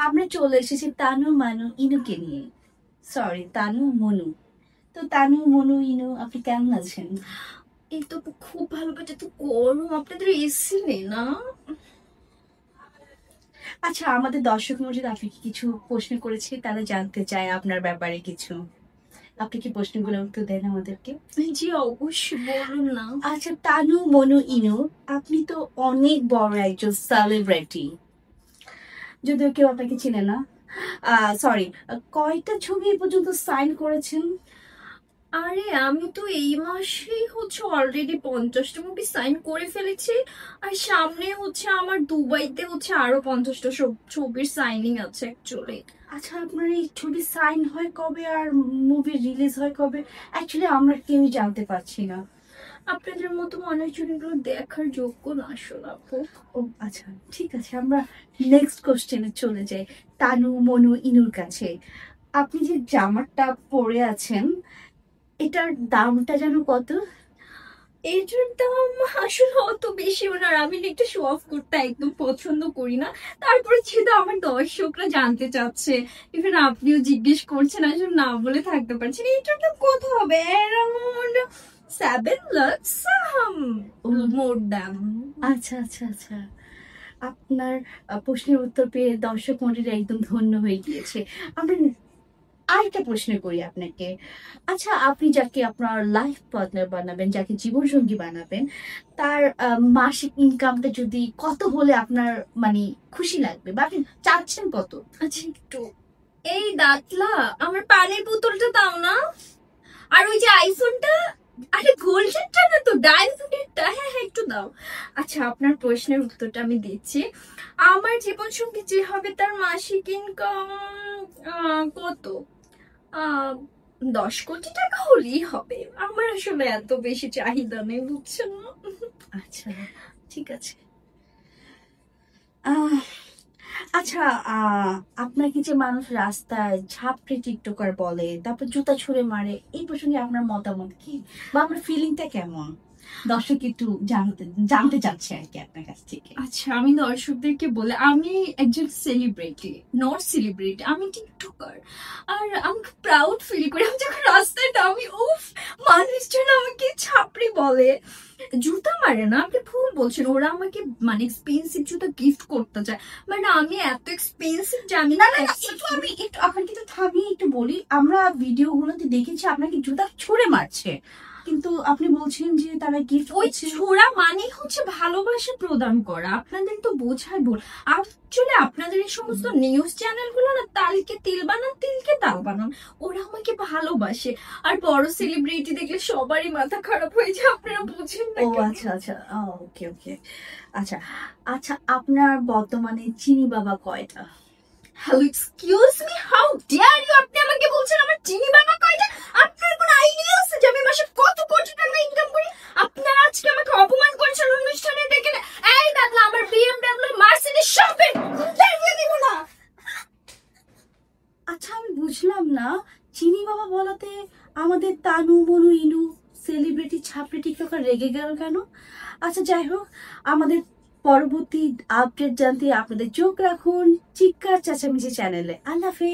আমরা চলে এসেছি তানু মানু ইনুকে নিয়ে। সরি, তানু মনু। তো তানু মনু ইনু, আপনি কেমন আছেন? এই তো খুব ভালো কাটে। তো গরম, আপনাদের এসি নেই না? আচ্ছা, আমাদের দর্শক মহলে আপনাকে কিছু প্রশ্ন করেছি, তারা জানতে চায় আপনার ব্যাপারে কিছু। আপনি কি প্রশ্নগুলো উত্তর দেন আমাদেরকে? জি অবশ্যই, বলুন না। আচ্ছা, তানু মনু ইনু, আপনি তো অনেক বড় একজন সেলিব্রিটি, যদিও কেউ আপনাকে চিনে না। সরি, কয়টা ছবি এ পর্যন্ত সাইন করেছেন? আরে আমি তো এই মাসেই অলরেডি 50টা মুভি সাইন করে ফেলেছি। আর সামনে আমার দুবাইতে আরো 50টা ছবির সাইনিং আছে অ্যাকচুয়ালি। আচ্ছা, আপনার এই ছবি সাইন হয় কবে আর মুভি রিলিজ হয় কবে? অ্যাকচুয়ালি আমরা কেউই জানতে পারছি না। আপনাদের মতো মানুষজন এগুলো দেখার যোগ্য না আসলে আপু। ও আচ্ছা, ঠিক আছে, আমরা নেক্সট কোশ্চেনে চলে যাই। তানু মনু ইনুর কাছে, আপনি যে জামাটা পরে আছেন, এটার দামটা যেন কত? এটার দাম আসলে অত বেশি না, আর আমি না একটু শো অফ করতে একদম পছন্দ করি না। তারপরে যেহেতু আমার দর্শকরা জানতে চাচ্ছে, ইভেন আপনিও জিজ্ঞেস করছেন, আসলে না বলে থাকতে পারছেন। এটার দাম কত হবে? অ্যারাউন্ড 7 lakhs মোর দাম। আচ্ছা আচ্ছা আচ্ছা, আপনার প্রশ্নের উত্তর পেয়ে দর্শক মন্ডলী একদম ধন্য হয়ে গিয়েছে। আমরা আরেকটা প্রশ্ন করি আপনাকে। আচ্ছা, আপনি যাকে আপনার লাইফ পার্টনার বানাবেন, যাকে জীবনসঙ্গী বানাবেন, তার মাসিক ইনকামটা যদি কত হলে আপনার মানে খুশি লাগবে, বা আপনি চাচ্ছেন কত? আচ্ছা একটু, এই দাঁতলা আমার পানির বোতলটা দাও না, আর ওই যে আইফোনটা, আরে গোল্ডেনটা না তো, ডায়মন্ডেরটা, হ্যাঁ হ্যাঁ একটু দাও। আচ্ছা, আপনার প্রশ্নের উত্তরটা আমি দিচ্ছি। আমার জীবন সঙ্গী যে হবে তার মাসিক ইনকাম কত, 10 কোটি টাকা হলেই হবে। আমার আসলে এত বেশি চাহিদা নেই, বুঝছেন না। আচ্ছা, ঠিক আছে। আহ আচ্ছা, আপনাকে যে মানুষ রাস্তায় ঝাপড়ে টিকটকার বলে, তারপর জুতা ছুঁড়ে মারে, এই প্রসঙ্গে আপনার মতামত কি, বা আপনার ফিলিংটা কেমন? দর্শক একটু জানতে জানতে চাচ্ছে আর কি আপনার কাছ থেকে। আচ্ছা, আমি দর্শকদেরকে বলে, আমি একজন সেলিব্রিটি, নট সেলিব্রিটি, আমি টিকটকার। আর আমি খুব প্রাউড ফিল করি, আমি যখন রাস্তায় নামি, উফ, মানুষজন আমাকে ছাপড়ি বলে, জুতা মারে না, আপনি ভুল বলছেন। ওরা আমাকে মানে এক্সপেন্সিভ জুতা গিফট করতে চায়, মানে আমি এত এক্সপেন্সিভ যে আমি না না না, একটু আপনাকে তো থামিয়ে একটু বলি, আমরা ভিডিও গুলোতে দেখেছি আপনাকে জুতা ছুঁড়ে মারছে, কিন্তু আপনি বলছেন যে তারা গিফট ওই করছে। ছোড়া মানে ভালোবাসা প্রদান করা, আপনাদের তো বোঝায় ভুল। আসলে আপনাদের এই সমস্ত নিউজ চ্যানেল গুলো না, তালকে তিল বানান তিলকে তাল বানান। ওরা আমাকে ভালোবাসে, আর বড় সেলিব্রিটি দেখলে সবারই মাথা খারাপ হয়ে যায়, আপনারা বুঝেন না ও কেন? আচ্ছা আচ্ছা, ওকে ওকে। আচ্ছা আচ্ছা, আপনার বর্তমানে চিনি বাবা কয়টা? Hello, excuse me, how dare you, আপনি আমাকে বলছেন আমার চিনি বাবা কয়টা? আপনার কোনো আইডিয়া আছে যে আমি মাসে কত কোটি টাকা ইনকাম করি? আপনারা আজকে আমাকে অপমান করেছেন অনুষ্ঠানে ডেকে। এই দাদা, আমার বিএমডব্লিউ মার্সিডিজ শপে দেখিয়ে দিব না। আচ্ছা, আমি বুঝলাম না, চিনি বাবা বলাতে আমাদের তানু মনু ইনু সেলিব্রিটি ছাপড়ি টিকটকার রেগে গেল কেন? আচ্ছা, যাই হোক, আমাদের পরবর্তী আপডেট জানতে আপনাদের চোখ রাখুন চিৎকার চেঁচামেচি চ্যানেলে। আল্লাহ হাফেজ।